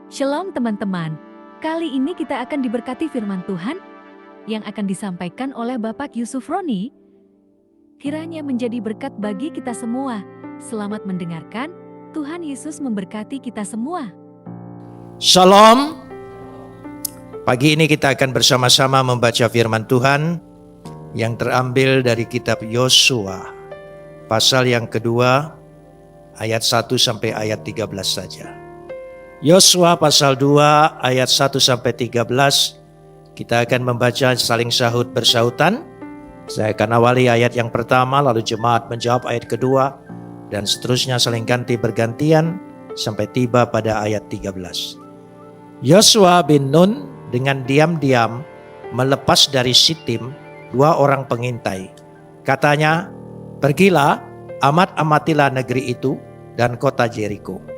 Shalom teman-teman, kali ini kita akan diberkati firman Tuhan yang akan disampaikan oleh Bapak Yusuf Roni. Kiranya menjadi berkat bagi kita semua. Selamat mendengarkan, Tuhan Yesus memberkati kita semua. Shalom. Pagi ini kita akan bersama-sama membaca firman Tuhan yang terambil dari kitab Yosua, pasal yang kedua, ayat 1 sampai ayat 13 saja. Yosua pasal 2 ayat 1 sampai 13. Kita akan membaca saling sahut bersahutan. Saya akan awali ayat yang pertama, lalu jemaat menjawab ayat kedua, dan seterusnya saling ganti bergantian sampai tiba pada ayat 13. Yosua bin Nun dengan diam-diam melepas dari Sitim 2 orang pengintai. Katanya, "Pergilah, amat-amatilah negeri itu dan kota Jeriko."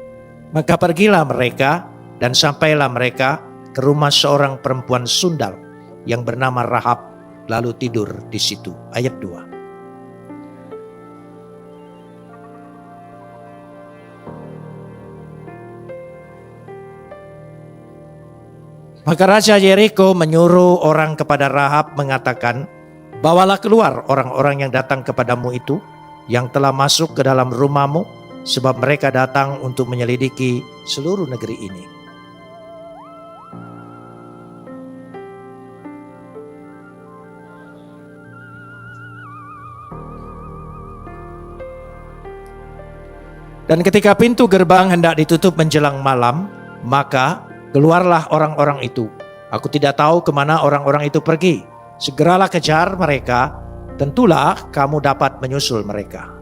Maka pergilah mereka dan sampailah mereka ke rumah seorang perempuan sundal yang bernama Rahab, lalu tidur di situ. Ayat 2. Maka Raja Yeriko menyuruh orang kepada Rahab mengatakan, "Bawalah keluar orang-orang yang datang kepadamu itu, yang telah masuk ke dalam rumahmu, sebab mereka datang untuk menyelidiki seluruh negeri ini." Dan ketika pintu gerbang hendak ditutup menjelang malam, maka keluarlah orang-orang itu. Aku tidak tahu kemana orang-orang itu pergi. Segeralah kejar mereka, tentulah kamu dapat menyusul mereka.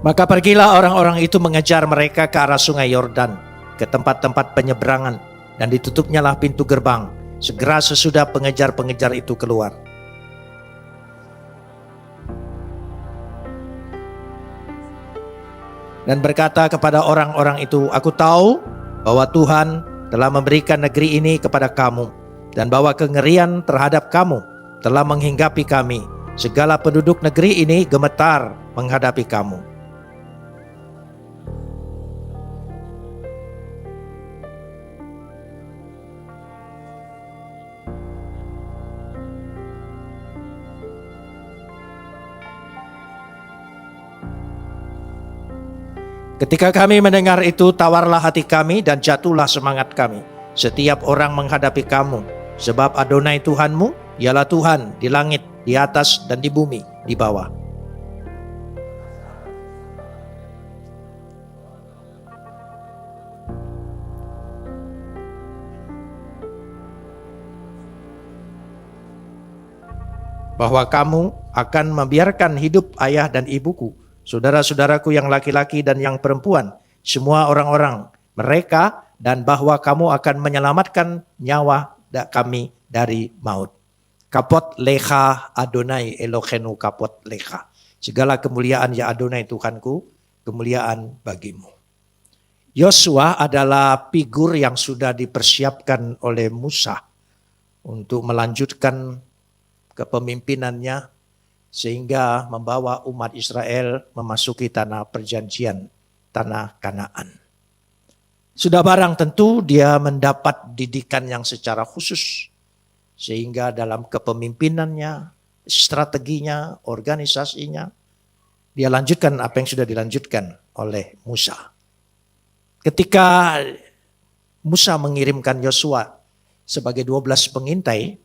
Maka pergilah orang-orang itu mengejar mereka ke arah sungai Yordan, ke tempat-tempat penyeberangan, dan ditutupnyalah pintu gerbang, segera sesudah pengejar-pengejar itu keluar. Dan berkata kepada orang-orang itu, "Aku tahu bahwa Tuhan telah memberikan negeri ini kepada kamu, dan bahwa kengerian terhadap kamu telah menghinggapi kami. Segala penduduk negeri ini gemetar menghadapi kamu." Ketika kami mendengar itu, tawarlah hati kami dan jatuhlah semangat kami. Setiap orang menghadapi kamu, sebab Adonai Tuhanmu ialah Tuhan di langit, di atas dan di bumi, di bawah. Bahwa kamu akan membiarkan hidup ayah dan ibuku, saudara-saudaraku yang laki-laki dan yang perempuan, semua orang-orang mereka, dan bahwa kamu akan menyelamatkan nyawa kami dari maut. Kapot lecha Adonai Elohenu kapot lecha. Segala kemuliaan ya Adonai Tuhanku, kemuliaan bagimu. Yosua adalah figur yang sudah dipersiapkan oleh Musa untuk melanjutkan kepemimpinannya, sehingga membawa umat Israel memasuki tanah perjanjian, tanah Kanaan. Sudah barang tentu dia mendapat didikan yang secara khusus, sehingga dalam kepemimpinannya, strateginya, organisasinya, dia lanjutkan apa yang sudah dilanjutkan oleh Musa. Ketika Musa mengirimkan Yosua sebagai 12 pengintai,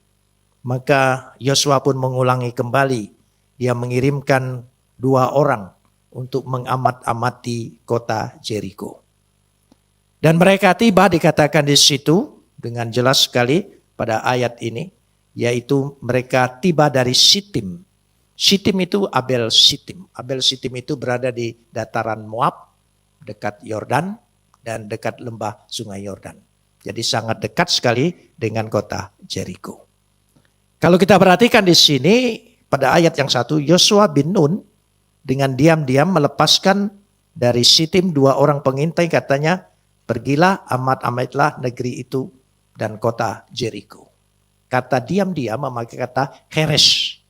maka Yosua pun mengulangi kembali. Dia mengirimkan 2 orang untuk mengamat-amati kota Jeriko. Dan mereka tiba, dikatakan di situ dengan jelas sekali pada ayat ini, yaitu mereka tiba dari Sitim. Sitim itu Abel Sitim. Abel Sitim itu berada di dataran Moab, dekat Yordan dan dekat lembah sungai Yordan. Jadi sangat dekat sekali dengan kota Jeriko. Kalau kita perhatikan di sini pada ayat yang 1, Yosua bin Nun dengan diam-diam melepaskan dari Sitim 2 orang pengintai, katanya, "Pergilah, amat-amatlah negeri itu dan kota Jeriko." Kata diam-diam memakai kata heres.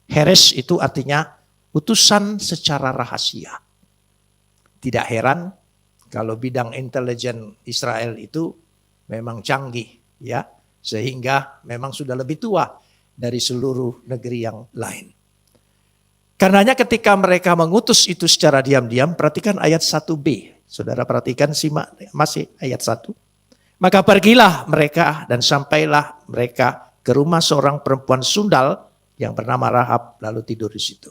Heres itu artinya utusan secara rahasia. Tidak heran kalau bidang intelijen Israel itu memang canggih, ya, sehingga memang sudah lebih tua dari seluruh negeri yang lain. Karenanya ketika mereka mengutus itu secara diam-diam, perhatikan ayat 1b. Saudara perhatikan, simak masih ayat 1. Maka pergilah mereka dan sampailah mereka ke rumah seorang perempuan sundal yang bernama Rahab, lalu tidur di situ.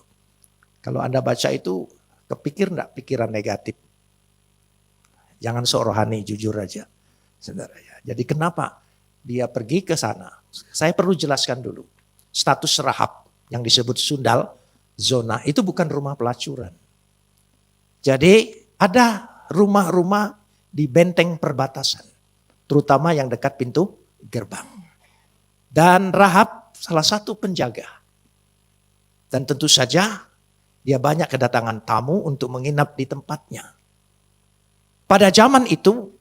Kalau Anda baca itu, kepikir enggak pikiran negatif? Jangan sok rohani, jujur aja, saudara ya. Jadi kenapa dia pergi ke sana? Saya perlu jelaskan dulu. Status Rahab yang disebut sundal, zona, itu bukan rumah pelacuran. Jadi ada rumah-rumah di benteng perbatasan, terutama yang dekat pintu gerbang. Dan Rahab salah satu penjaga. Dan tentu saja dia banyak kedatangan tamu untuk menginap di tempatnya. Pada zaman itu,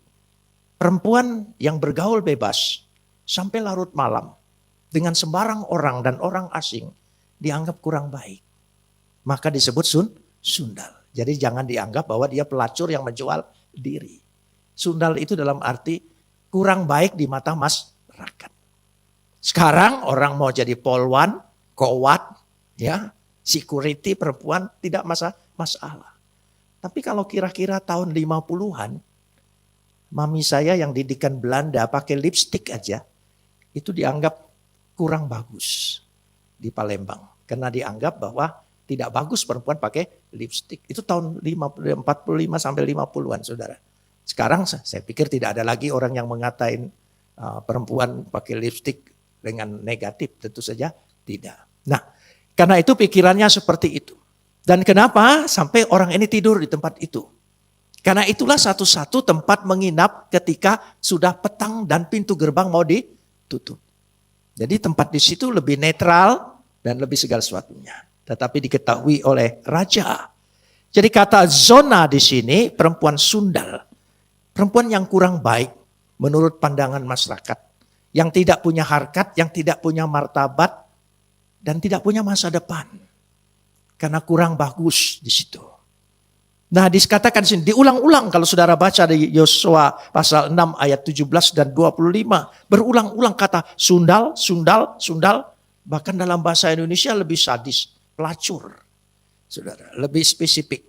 perempuan yang bergaul bebas sampai larut malam dengan sembarang orang dan orang asing dianggap kurang baik. Maka disebut sundal. Jadi jangan dianggap bahwa dia pelacur yang menjual diri. Sundal itu dalam arti kurang baik di mata masyarakat. Sekarang orang mau jadi polwan, kowat, ya, security perempuan tidak masalah. Tapi kalau kira-kira tahun 50-an, mami saya yang didikan Belanda pakai lipstik aja, itu dianggap kurang bagus di Palembang. Karena dianggap bahwa tidak bagus perempuan pakai lipstik. Itu tahun 45 sampai 50-an, saudara. Sekarang saya pikir tidak ada lagi orang yang mengatain perempuan pakai lipstik dengan negatif, tentu saja tidak. Nah, karena itu pikirannya seperti itu. Dan kenapa sampai orang ini tidur di tempat itu? Karena itulah satu-satu tempat menginap ketika sudah petang dan pintu gerbang mau ditutup. Jadi tempat di situ lebih netral dan lebih segala sesuatunya. Tetapi diketahui oleh raja. Jadi kata zona di sini perempuan sundal. Perempuan yang kurang baik menurut pandangan masyarakat. Yang tidak punya harkat, yang tidak punya martabat, dan tidak punya masa depan. Karena kurang bagus di situ. Nah, dikatakan di sini, diulang-ulang kalau saudara baca di Yosua pasal 6 ayat 17 dan 25. Berulang-ulang kata sundal, sundal, sundal. Bahkan dalam bahasa Indonesia lebih sadis, pelacur. Saudara, lebih spesifik.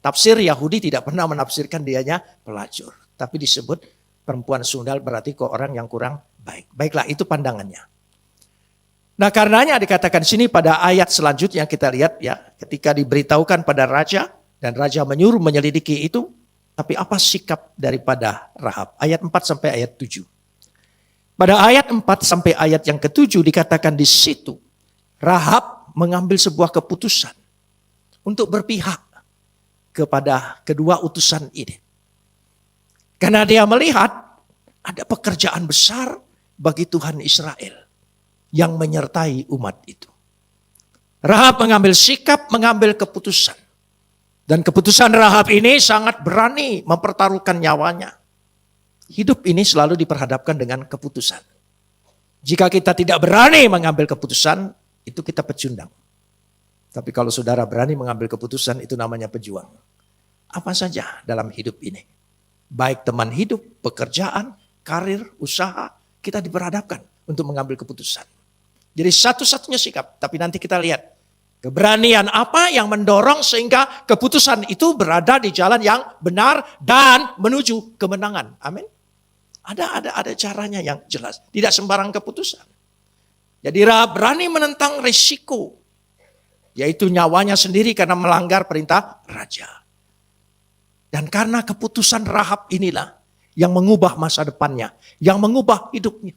Tafsir Yahudi tidak pernah menafsirkan dianya pelacur. Tapi disebut perempuan sundal berarti kok orang yang kurang baik. Baiklah, itu pandangannya. Nah, karenanya dikatakan sini pada ayat selanjutnya kita lihat ya, ketika diberitahukan pada raja dan raja menyuruh menyelidiki itu, tapi apa sikap daripada Rahab? Ayat 4 sampai ayat 7. Pada ayat 4 sampai ayat yang ke-7 dikatakan di situ Rahab mengambil sebuah keputusan untuk berpihak kepada kedua utusan ini. Karena dia melihat ada pekerjaan besar bagi Tuhan Israel yang menyertai umat itu. Rahab mengambil sikap, mengambil keputusan. Dan keputusan Rahab ini sangat berani mempertaruhkan nyawanya. Hidup ini selalu diperhadapkan dengan keputusan. Jika kita tidak berani mengambil keputusan, itu kita pecundang. Tapi kalau saudara berani mengambil keputusan, itu namanya pejuang. Apa saja dalam hidup ini. Baik teman hidup, pekerjaan, karir, usaha, kita diperhadapkan untuk mengambil keputusan. Jadi satu-satunya sikap, tapi nanti kita lihat keberanian apa yang mendorong sehingga keputusan itu berada di jalan yang benar dan menuju kemenangan. Amin. Ada caranya yang jelas, tidak sembarang keputusan. Jadi Rahab berani menentang risiko, yaitu nyawanya sendiri karena melanggar perintah raja. Dan karena keputusan Rahab inilah yang mengubah masa depannya, yang mengubah hidupnya.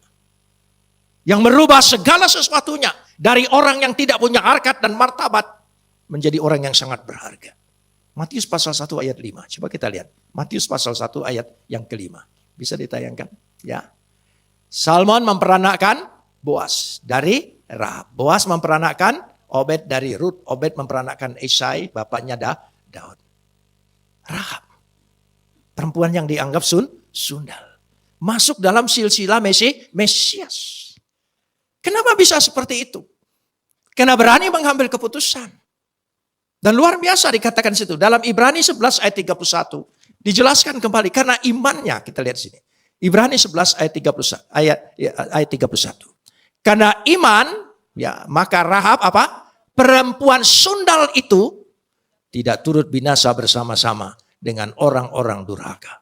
Yang merubah segala sesuatunya dari orang yang tidak punya harkat dan martabat menjadi orang yang sangat berharga. Matius pasal 1 ayat 5. Coba kita lihat. Matius pasal 1 ayat yang kelima. Bisa ditayangkan? Ya. Salmon memperanakkan Boas dari Rahab. Boas memperanakkan Obed dari Rut. Obed memperanakkan Isai, bapaknya Daud. Rahab. Perempuan yang dianggap sundal. Masuk dalam silsilah Mesias. Kenapa bisa seperti itu? Karena berani mengambil keputusan. Dan luar biasa dikatakan situ. Dalam Ibrani 11 ayat 31. Dijelaskan kembali. Karena imannya, kita lihat sini. Ibrani 11 ayat 31. Karena iman, ya maka Rahab apa? Perempuan sundal itu tidak turut binasa bersama-sama dengan orang-orang durhaka.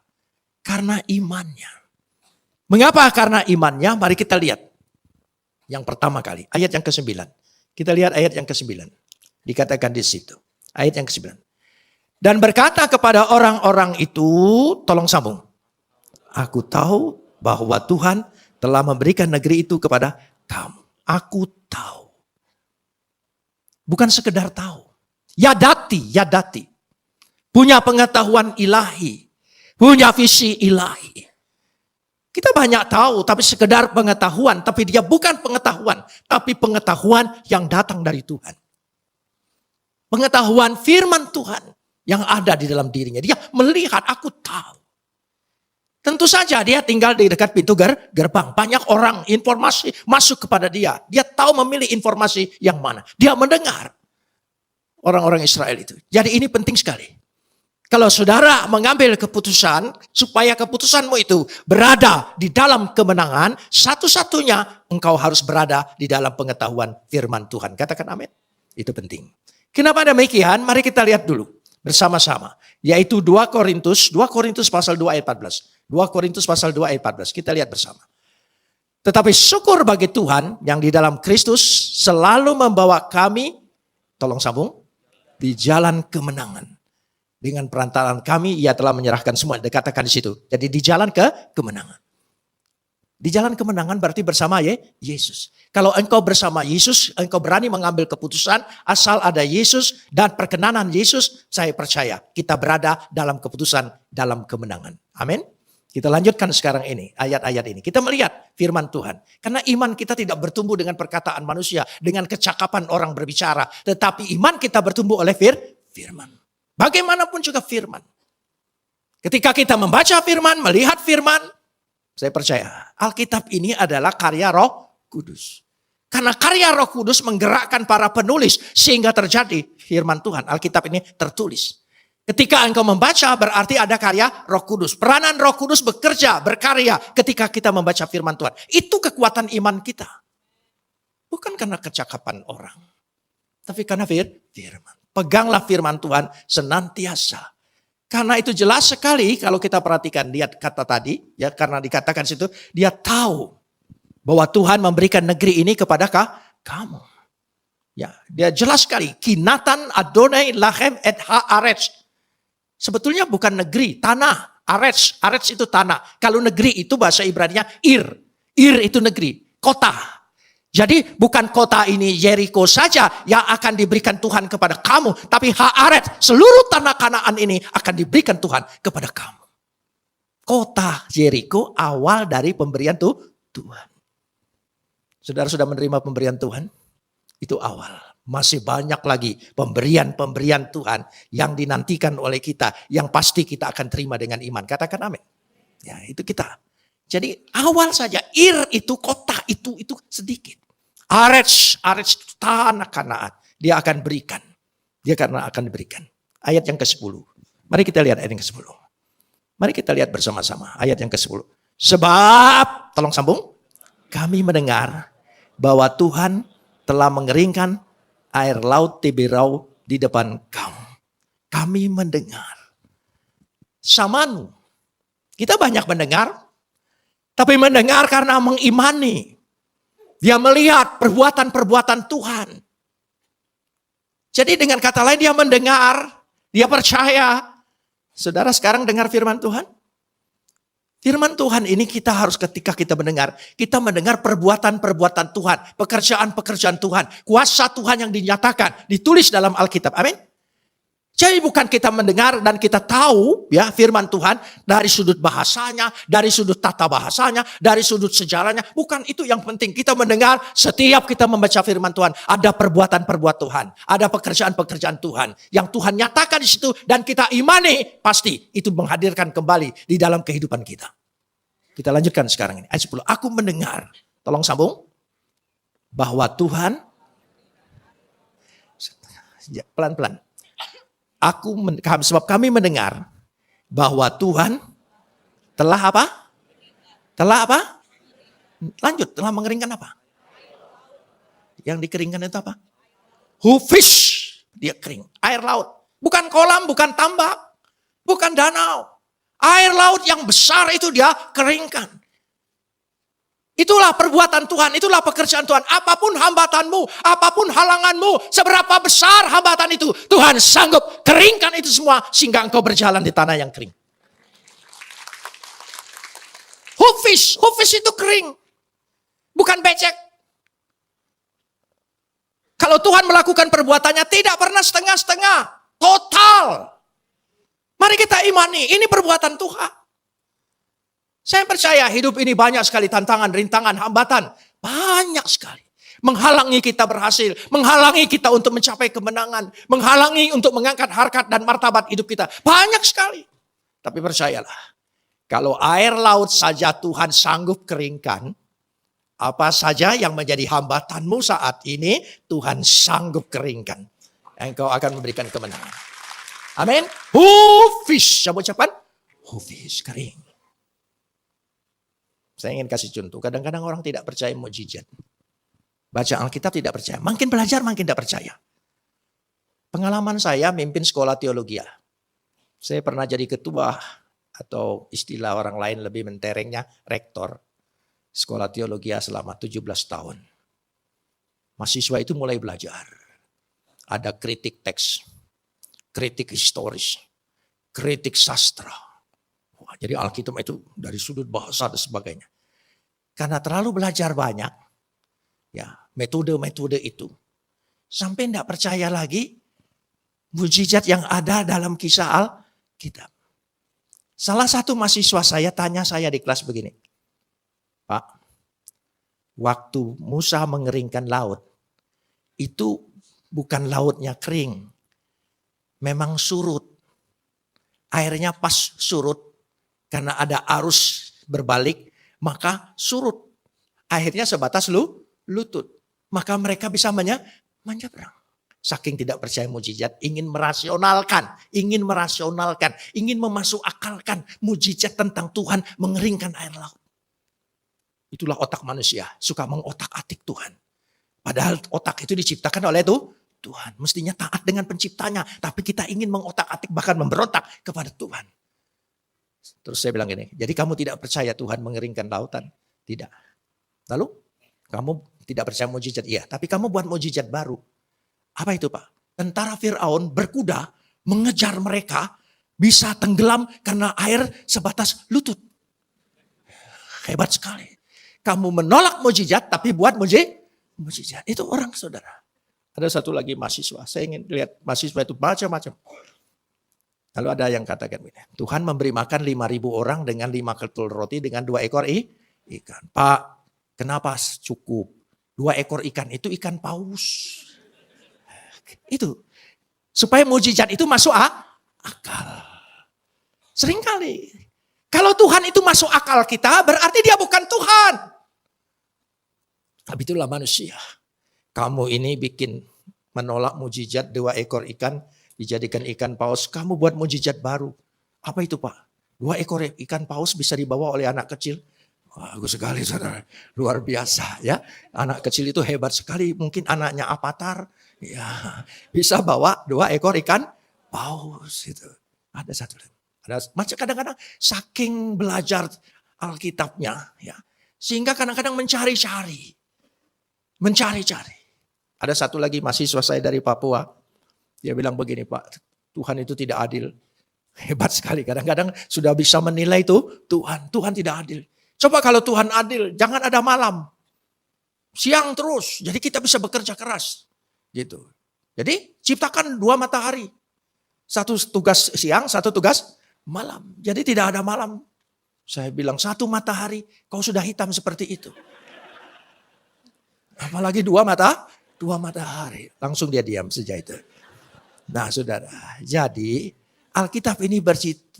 Karena imannya. Mengapa karena imannya? Mari kita lihat. Yang pertama kali, ayat yang ke-9. Kita lihat ayat yang ke-9. Dikatakan di situ. Ayat yang ke-9. Dan berkata kepada orang-orang itu, tolong sambung. Aku tahu bahwa Tuhan telah memberikan negeri itu kepada kamu. Aku tahu. Bukan sekedar tahu. Yadati. Punya pengetahuan ilahi. Punya visi ilahi. Kita banyak tahu, tapi sekedar pengetahuan. Tapi dia bukan pengetahuan. Tapi pengetahuan yang datang dari Tuhan. Pengetahuan firman Tuhan yang ada di dalam dirinya. Dia melihat, aku tahu. Tentu saja dia tinggal di dekat pintu gerbang. Banyak orang informasi masuk kepada dia. Dia tahu memilih informasi yang mana. Dia mendengar orang-orang Israel itu. Jadi ini penting sekali. Kalau saudara mengambil keputusan supaya keputusanmu itu berada di dalam kemenangan, satu-satunya engkau harus berada di dalam pengetahuan firman Tuhan. Katakan amin. Itu penting. Kenapa demikian? Mari kita lihat dulu bersama-sama. Yaitu 2 Korintus pasal 2 ayat 14. 2 Korintus pasal 2 ayat 14. Kita lihat bersama. Tetapi syukur bagi Tuhan yang di dalam Kristus selalu membawa kami, tolong sambung, di jalan kemenangan. Dengan perantaraan kami, ia telah menyerahkan semua. Dikatakan di situ. Jadi di jalan kemenangan. Di jalan kemenangan berarti bersama Yesus. Kalau engkau bersama Yesus, engkau berani mengambil keputusan asal ada Yesus dan perkenanan Yesus, saya percaya kita berada dalam keputusan dalam kemenangan. Amin. Kita lanjutkan sekarang ini, ayat-ayat ini. Kita melihat firman Tuhan. Karena iman kita tidak bertumbuh dengan perkataan manusia, dengan kecakapan orang berbicara. Tetapi iman kita bertumbuh oleh firman. Bagaimanapun juga firman. Ketika kita membaca firman, melihat firman, saya percaya Alkitab ini adalah karya Roh Kudus. Karena karya Roh Kudus menggerakkan para penulis sehingga terjadi firman Tuhan. Alkitab ini tertulis. Ketika engkau membaca berarti ada karya Roh Kudus. Peranan Roh Kudus bekerja, berkarya ketika kita membaca firman Tuhan. Itu kekuatan iman kita. Bukan karena kecakapan orang. Tapi karena firman. Peganglah firman Tuhan senantiasa. Karena itu jelas sekali kalau kita perhatikan lihat kata tadi. Ya, karena dikatakan situ dia tahu bahwa Tuhan memberikan negeri ini kepada kamu. Ya, dia jelas sekali. Kinatan Adonai Lahem et Haaretz. Sebetulnya bukan negeri, tanah. Aretz itu tanah. Kalau negeri itu bahasa Ibraninya Ir. Ir itu negeri, kota. Jadi bukan kota ini Yeriko saja yang akan diberikan Tuhan kepada kamu. Tapi Haaretz, seluruh tanah Kanaan ini akan diberikan Tuhan kepada kamu. Kota Yeriko awal dari pemberian Tuhan. Saudara sudah menerima pemberian Tuhan? Itu awal. Masih banyak lagi pemberian-pemberian Tuhan yang dinantikan oleh kita. Yang pasti kita akan terima dengan iman. Katakan amin. Ya, itu kita. Jadi awal saja Ir itu kota itu sedikit. Aretz itu tanah Kanaan. Dia akan berikan. Dia karena akan diberikan. Ayat yang ke-10. Mari kita lihat ayat yang ke-10. Mari kita lihat bersama-sama ayat yang ke-10. Sebab, tolong sambung. Kami mendengar bahwa Tuhan telah mengeringkan air laut Tiberau di depan kamu. Kami mendengar. Samanu. Kita banyak mendengar. Tapi mendengar karena mengimani. Dia melihat perbuatan-perbuatan Tuhan. Jadi dengan kata lain dia mendengar. Dia percaya. Saudara sekarang dengar firman Tuhan? Firman Tuhan ini kita harus ketika kita mendengar perbuatan-perbuatan Tuhan, pekerjaan-pekerjaan Tuhan, kuasa Tuhan yang dinyatakan, ditulis dalam Alkitab. Amin. Jadi bukan kita mendengar dan kita tahu ya firman Tuhan dari sudut bahasanya, dari sudut tata bahasanya, dari sudut sejarahnya. Bukan itu yang penting. Kita mendengar setiap kita membaca firman Tuhan, ada perbuatan-perbuatan Tuhan, ada pekerjaan-pekerjaan Tuhan yang Tuhan nyatakan di situ dan kita imani, pasti itu menghadirkan kembali di dalam kehidupan kita. Kita lanjutkan sekarang ini. Ayat 10. Aku mendengar, tolong sambung, bahwa Tuhan Pelan-pelan. Sebab kami mendengar bahwa Tuhan telah apa? Telah apa? Lanjut, telah mengeringkan apa? Yang dikeringkan itu apa? Hufish, dia kering. Air laut. Bukan kolam, bukan tambak, bukan danau. Air laut yang besar itu dia keringkan. Itulah perbuatan Tuhan, itulah pekerjaan Tuhan. Apapun hambatanmu, apapun halanganmu, seberapa besar hambatan itu, Tuhan sanggup keringkan itu semua sehingga engkau berjalan di tanah yang kering. Hufish itu kering. Bukan becek. Kalau Tuhan melakukan perbuatannya tidak pernah setengah-setengah. Total. Mari kita imani, ini perbuatan Tuhan. Saya percaya hidup ini banyak sekali tantangan, rintangan, hambatan. Banyak sekali. Menghalangi kita berhasil. Menghalangi kita untuk mencapai kemenangan. Menghalangi untuk mengangkat harkat dan martabat hidup kita. Banyak sekali. Tapi percayalah. Kalau air laut saja Tuhan sanggup keringkan. Apa saja yang menjadi hambatanmu saat ini, Tuhan sanggup keringkan. Engkau akan memberikan kemenangan. Amin. Hufish. Coba ucapan. Hufish, kering. Saya ingin kasih contoh. Kadang-kadang orang tidak percaya mukjizat. Baca Alkitab tidak percaya. Makin belajar makin tidak percaya. Pengalaman saya mimpin sekolah teologi. Saya pernah jadi ketua atau istilah orang lain lebih menterengnya rektor. Sekolah teologi selama 17 tahun. Mahasiswa itu mulai belajar. Ada kritik teks, kritik historis, kritik sastra. Wah, jadi Alkitab itu dari sudut bahasa dan sebagainya. Karena terlalu belajar banyak, ya metode-metode itu. Sampai tidak percaya lagi mujizat yang ada dalam kisah Alkitab. Salah satu mahasiswa saya tanya saya di kelas begini. Pak, waktu Musa mengeringkan laut, itu bukan lautnya kering. Memang surut. Airnya pas surut, karena ada arus berbalik, maka surut. Akhirnya sebatas lutut. Maka mereka bisa menyeberang. Saking tidak percaya mujizat, ingin merasionalkan, ingin memasuk akalkan mujizat tentang Tuhan mengeringkan air laut. Itulah otak manusia, suka mengotak-atik Tuhan. Padahal otak itu diciptakan oleh Tuhan. Mestinya taat dengan penciptanya, tapi kita ingin mengotak-atik bahkan memberontak kepada Tuhan. Terus saya bilang gini, jadi kamu tidak percaya Tuhan mengeringkan lautan? Tidak. Lalu kamu tidak percaya mujizat? Iya, tapi kamu buat mujizat baru. Apa itu Pak? Tentara Fir'aun berkuda mengejar mereka, bisa tenggelam karena air sebatas lutut. Hebat sekali. Kamu menolak mujizat tapi buat mujizat. Itu orang saudara. Ada satu lagi mahasiswa. Saya ingin lihat mahasiswa itu macam-macam. Lalu ada yang katakan begini. Tuhan memberi makan 5.000 orang dengan 5 ketul roti dengan 2 ekor ikan. Pak, kenapa cukup? 2 ekor ikan itu ikan paus. Itu. Supaya mujizat itu masuk akal. Seringkali. Kalau Tuhan itu masuk akal kita, berarti dia bukan Tuhan. Tapi itulah manusia. Kamu ini bikin menolak mujizat 2 ekor ikan, dijadikan ikan paus. Kamu buat mujizat baru. Apa itu Pak? 2 ekor ikan paus bisa dibawa oleh anak kecil. Wah, bagus sekali saudara. Luar biasa ya. Anak kecil itu hebat sekali. Mungkin anaknya Avatar. Ya, bisa bawa 2 ekor ikan paus. Itu. Ada satu lagi. Macam kadang-kadang saking belajar Alkitabnya, ya, sehingga kadang-kadang mencari-cari. Ada satu lagi mahasiswa saya dari Papua, dia bilang begini Pak, Tuhan itu tidak adil. Hebat sekali, kadang-kadang sudah bisa menilai itu Tuhan tidak adil. Coba kalau Tuhan adil, jangan ada malam, siang terus, jadi kita bisa bekerja keras, gitu. Jadi ciptakan 2 matahari, satu tugas siang, satu tugas malam. Jadi tidak ada malam. Saya bilang 1 matahari, kau sudah hitam seperti itu. Apalagi 2 matahari. Langsung dia diam saja itu. Nah saudara, jadi Alkitab ini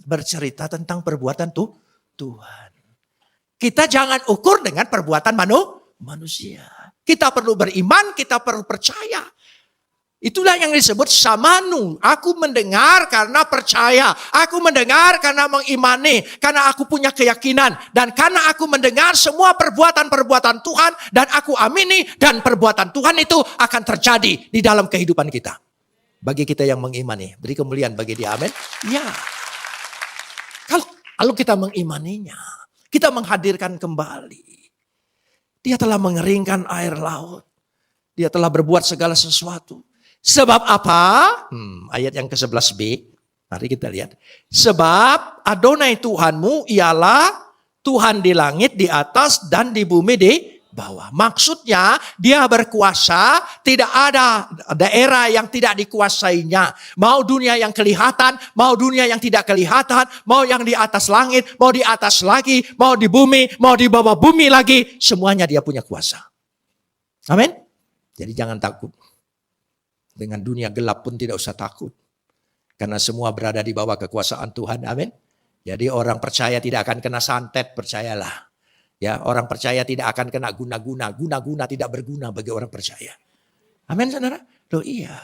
bercerita tentang perbuatan Tuhan. Kita jangan ukur dengan perbuatan manusia. Kita perlu beriman, kita perlu percaya. Itulah yang disebut samanu. Aku mendengar karena percaya. Aku mendengar karena mengimani. Karena aku punya keyakinan. Dan karena aku mendengar semua perbuatan-perbuatan Tuhan. Dan aku amini. Dan perbuatan Tuhan itu akan terjadi di dalam kehidupan kita. Bagi kita yang mengimani. Beri kemuliaan bagi dia. Amin. Ya. Kalau kita mengimaninya. Kita menghadirkan kembali. Dia telah mengeringkan air laut. Dia telah berbuat segala sesuatu. Sebab apa? Ayat yang ke-11b. Mari kita lihat. Sebab Adonai Tuhanmu ialah Tuhan di langit, di atas, dan di bumi di bawah. Maksudnya dia berkuasa, tidak ada daerah yang tidak dikuasainya. Mau dunia yang kelihatan, mau dunia yang tidak kelihatan, mau yang di atas langit, mau di atas lagi, mau di bumi, mau di bawah bumi lagi. Semuanya dia punya kuasa. Amin. Jadi jangan takut. Dengan dunia gelap pun tidak usah takut. Karena semua berada di bawah kekuasaan Tuhan. Amin. Jadi orang percaya tidak akan kena santet, percayalah. Ya, orang percaya tidak akan kena guna-guna. Guna-guna tidak berguna bagi orang percaya. Amin, saudara? Loh iya.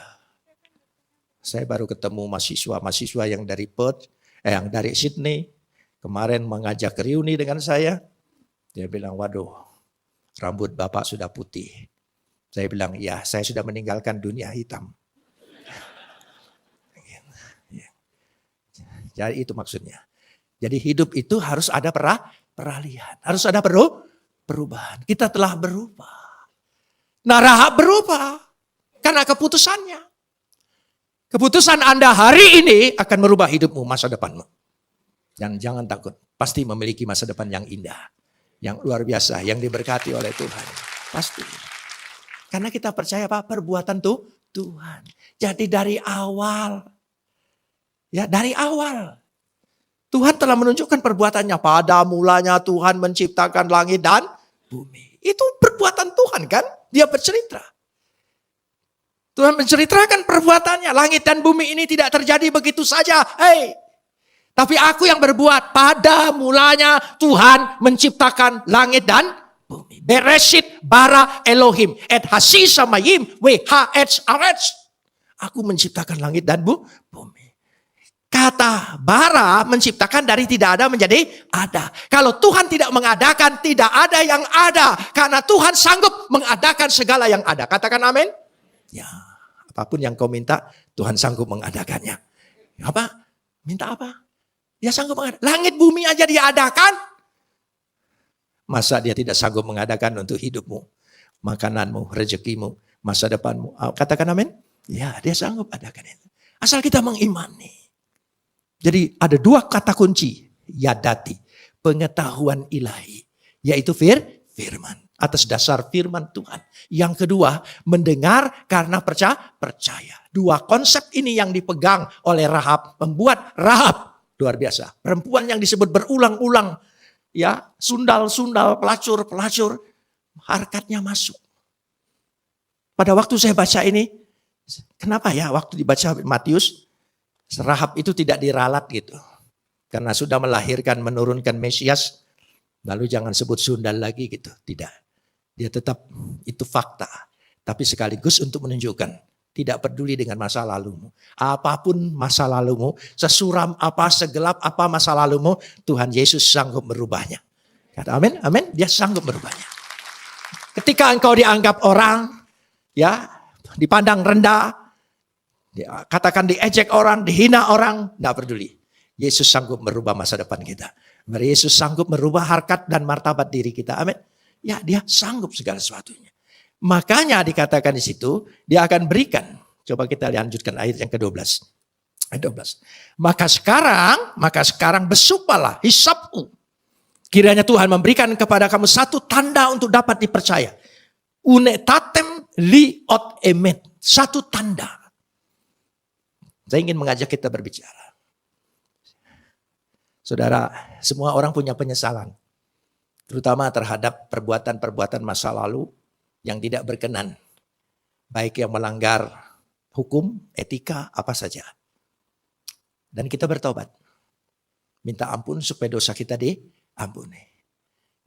Saya baru ketemu mahasiswa yang dari Perth, yang dari Sydney. Kemarin mengajak reuni dengan saya. Dia bilang, waduh, rambut Bapak sudah putih. Saya bilang, ya saya sudah meninggalkan dunia hitam. Jadi itu maksudnya. Jadi hidup itu harus ada peralihan. Harus ada perubahan. Kita telah berubah. Nah Rahab berubah. Karena keputusannya. Keputusan Anda hari ini akan merubah hidupmu, masa depanmu. Dan jangan takut. Pasti memiliki masa depan yang indah. Yang luar biasa. Yang diberkati oleh Tuhan. Pasti. Karena kita percaya apa? Perbuatan Tuhan. Jadi dari awal. Ya dari awal. Tuhan telah menunjukkan perbuatannya. Pada mulanya Tuhan menciptakan langit dan bumi. Itu perbuatan Tuhan kan? Dia bercerita. Tuhan menceritakan perbuatannya. Langit dan bumi ini tidak terjadi begitu saja. Tapi aku yang berbuat. Pada mulanya Tuhan menciptakan langit dan bumi. Bereshit bara Elohim. Et hasisamayim whh. Aku menciptakan langit dan bumi. Kata bara menciptakan dari tidak ada menjadi ada. Kalau Tuhan tidak mengadakan, tidak ada yang ada. Karena Tuhan sanggup mengadakan segala yang ada. Katakan amin. Ya, apapun yang kau minta, Tuhan sanggup mengadakannya. Apa? Minta apa? Dia sanggup mengadakan. Langit bumi aja dia adakan. Masa dia tidak sanggup mengadakan untuk hidupmu, makananmu, rezekimu, masa depanmu. Katakan amin. Ya, dia sanggup adakan itu. Asal kita mengimani. Jadi ada dua kata kunci. Yadati. Pengetahuan ilahi. Yaitu firman. Atas dasar firman Tuhan. Yang kedua. Mendengar karena percaya. Dua konsep ini yang dipegang oleh Rahab. Membuat Rahab. Luar biasa. Perempuan yang disebut berulang-ulang. Ya, sundal-sundal, pelacur. Harkatnya masuk. Pada waktu saya baca ini. Kenapa ya waktu dibaca Matius. Rahab itu tidak diralat gitu. Karena sudah melahirkan, menurunkan Mesias. Lalu jangan sebut sundal lagi gitu. Tidak. Dia tetap itu fakta. Tapi sekaligus untuk menunjukkan. Tidak peduli dengan masa lalumu. Apapun masa lalumu. Sesuram apa, segelap apa masa lalumu. Tuhan Yesus sanggup merubahnya. Kata amin, amin. Dia sanggup merubahnya. Ketika engkau dianggap orang. Ya, dipandang rendah. Katakan diejek orang, dihina orang, tidak peduli. Yesus sanggup merubah masa depan kita. Yesus sanggup merubah harkat dan martabat diri kita. Amin. Ya, dia sanggup segala sesuatunya. Makanya dikatakan di situ, dia akan berikan. Coba kita lanjutkan ayat yang ke-12. Ayat 12. Maka sekarang bersumpahlah, hisapku. Kiranya Tuhan memberikan kepada kamu satu tanda untuk dapat dipercaya. Unetatem liot emet. Satu tanda. Saya ingin mengajak kita berbicara. Saudara, semua orang punya penyesalan. Terutama terhadap perbuatan-perbuatan masa lalu yang tidak berkenan. Baik yang melanggar hukum, etika, apa saja. Dan kita bertobat. Minta ampun supaya dosa kita diampuni.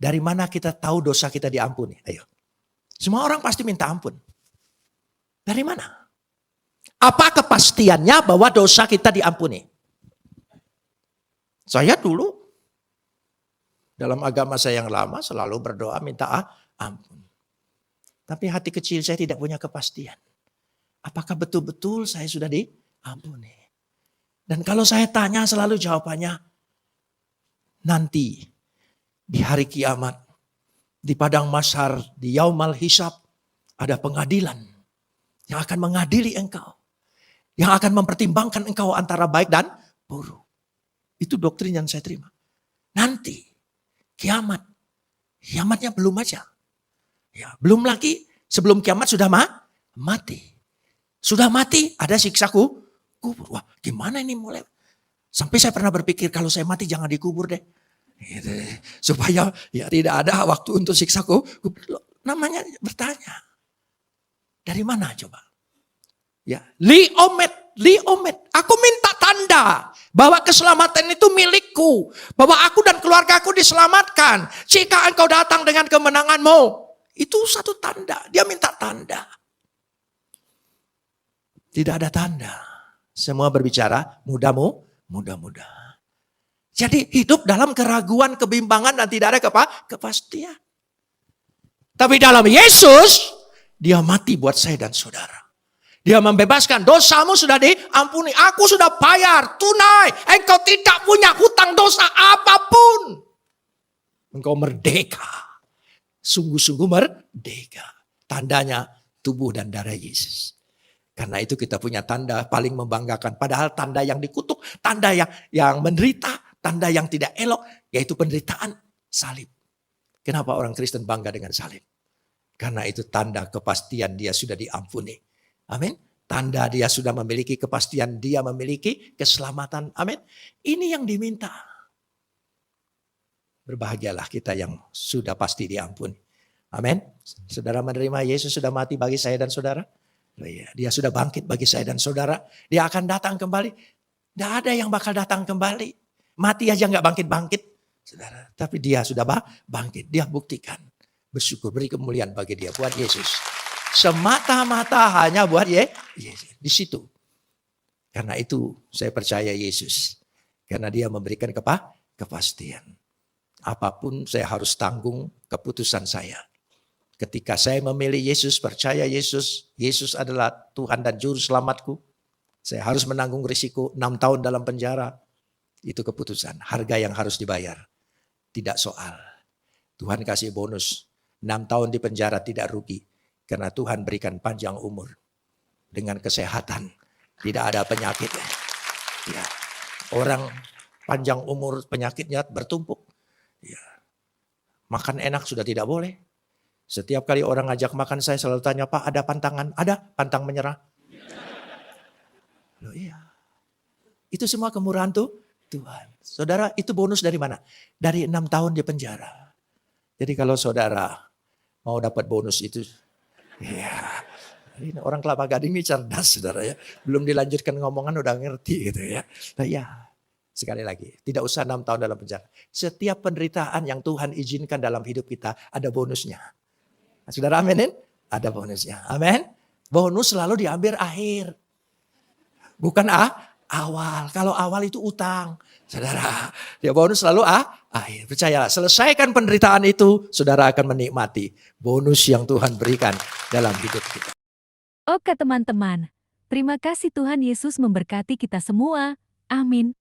Dari mana kita tahu dosa kita diampuni? Ayo. Semua orang pasti minta ampun. Dari mana? Apa kepastiannya bahwa dosa kita diampuni? Saya dulu dalam agama saya yang lama selalu berdoa minta ampun. Tapi hati kecil saya tidak punya kepastian. Apakah betul-betul saya sudah diampuni? Dan kalau saya tanya selalu jawabannya, nanti di hari kiamat, di padang mahsyar, di yaumal hisab, ada pengadilan yang akan mengadili engkau. Yang akan mempertimbangkan engkau antara baik dan buruk. Itu doktrin yang saya terima. Nanti kiamat. Kiamatnya belum aja. Ya, belum lagi sebelum kiamat sudah mati. Sudah mati ada siksaku kubur. Wah, gimana ini mulai? Sampai saya pernah berpikir kalau saya mati jangan dikubur deh. Gitu. Supaya ya tidak ada waktu untuk siksaku kubur. Namanya bertanya. Dari mana coba? Ya, liomet. Aku minta tanda bahwa keselamatan itu milikku, bahwa aku dan keluargaku diselamatkan. Jika engkau datang dengan kemenanganmu, itu satu tanda. Dia minta tanda. Tidak ada tanda. Semua berbicara mudah-mudah. Jadi hidup dalam keraguan, kebimbangan dan tidak ada kepastian. Tapi dalam Yesus, dia mati buat saya dan saudara. Dia membebaskan, dosamu sudah diampuni. Aku sudah bayar, tunai. Engkau tidak punya hutang dosa apapun. Engkau merdeka. Sungguh-sungguh merdeka. Tandanya tubuh dan darah Yesus. Karena itu kita punya tanda paling membanggakan. Padahal tanda yang dikutuk, tanda yang menderita, tanda yang tidak elok, yaitu penderitaan salib. Kenapa orang Kristen bangga dengan salib? Karena itu tanda kepastian dia sudah diampuni. Amin. Tanda dia sudah memiliki kepastian, dia memiliki keselamatan. Amin. Ini yang diminta. Berbahagialah kita yang sudah pasti diampuni. Amin. Saudara menerima Yesus sudah mati bagi saya dan saudara. Oh iya, dia sudah bangkit bagi saya dan saudara. Dia akan datang kembali. Tidak ada yang bakal datang kembali. Mati aja nggak bangkit-bangkit. Saudara. Tapi dia sudah bangkit. Dia buktikan. Bersyukur, beri kemuliaan bagi dia. Buat Yesus. Semata-mata hanya buat Yesus. Di situ. Karena itu saya percaya Yesus. Karena dia memberikan kepastian. Apapun saya harus tanggung keputusan saya. Ketika saya memilih Yesus, percaya Yesus. Yesus adalah Tuhan dan Juru Selamatku. Saya harus menanggung risiko 6 tahun dalam penjara. Itu keputusan. Harga yang harus dibayar. Tidak soal. Tuhan kasih bonus. 6 tahun di penjara tidak rugi. Karena Tuhan berikan panjang umur. Dengan kesehatan. Tidak ada penyakit. Ya. Orang panjang umur penyakitnya bertumpuk. Ya. Makan enak sudah tidak boleh. Setiap kali orang ngajak makan saya selalu tanya, Pak ada pantangan? Ada pantang menyerah. Loh iya. Itu semua kemurahan Tuhan. Saudara itu bonus dari mana? Dari 6 tahun di penjara. Jadi kalau saudara mau dapat bonus itu. Ya, ini orang Kelapa Gading ini cerdas saudara ya. Belum dilanjutkan ngomongan udah ngerti gitu ya. Nah ya, sekali lagi. Tidak usah 6 tahun dalam penjara. Setiap penderitaan yang Tuhan izinkan dalam hidup kita ada bonusnya. Nah, saudara aminin? Ada bonusnya. Amin. Bonus selalu diambil akhir. Bukan awal. Kalau awal itu utang. Saudara, dia bonus selalu akhir. Percayalah, selesaikan penderitaan itu, saudara akan menikmati bonus yang Tuhan berikan dalam hidup kita. Oke teman-teman, terima kasih Tuhan Yesus memberkati kita semua. Amin.